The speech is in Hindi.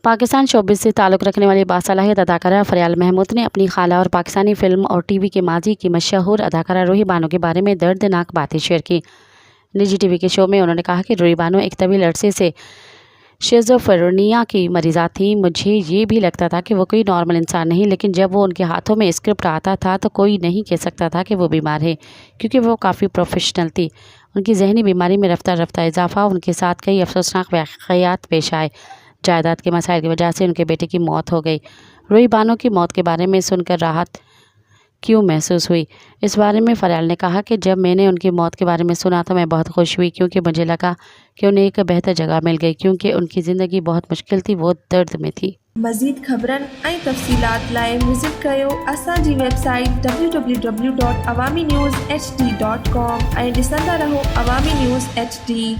पाकिस्तान शोबिज़ से ताल्लुक़ रखने वाली बासलाहियत अदाकारा फ़रियाल महमूद ने अपनी खाला और पाकिस्तानी फ़िल्म और टीवी के माजी की मशहूर अदाकारा रूही बानो के बारे में दर्दनाक बातें शेयर की। निजी टीवी के शो में उन्होंने कहा कि रूही बानो एक तवील अरसे से शिज़ोफ्रेनिया की मरीज़ा थी। मुझे ये भी लगता था कि वो कोई नॉर्मल इंसान नहीं, लेकिन जब वो उनके हाथों में स्क्रिप्ट आता था तो कोई नहीं कह सकता था कि वो बीमार है, क्योंकि वो काफ़ी प्रोफेशनल थी। उनकी जहनी बीमारी में रफ्ता रफ्ता इजाफा, उनके साथ कई अफसोसनाक वाक़यात पेश आए। जायदाद के मसाइल की वजह से उनके बेटे की मौत हो गई। रूही बानो की मौत के बारे में सुनकर राहत क्यों महसूस हुई? इस बारे में फ़रियाल ने कहा कि जब मैंने उनकी मौत के बारे में सुना तो मैं बहुत खुश हुई, क्योंकि मुझे लगा कि उन्हें एक बेहतर जगह मिल गई, क्योंकि उनकी ज़िंदगी बहुत मुश्किल थी, वो दर्द में थी। मज़ीद ख़बरनि ऐं तफ़सीलात लाइ विज़िट कयो असांजी वेबसाइट www.awamiNewsHD.com ऐं ॾिसंदा रहो अवामी न्यूज़ HD।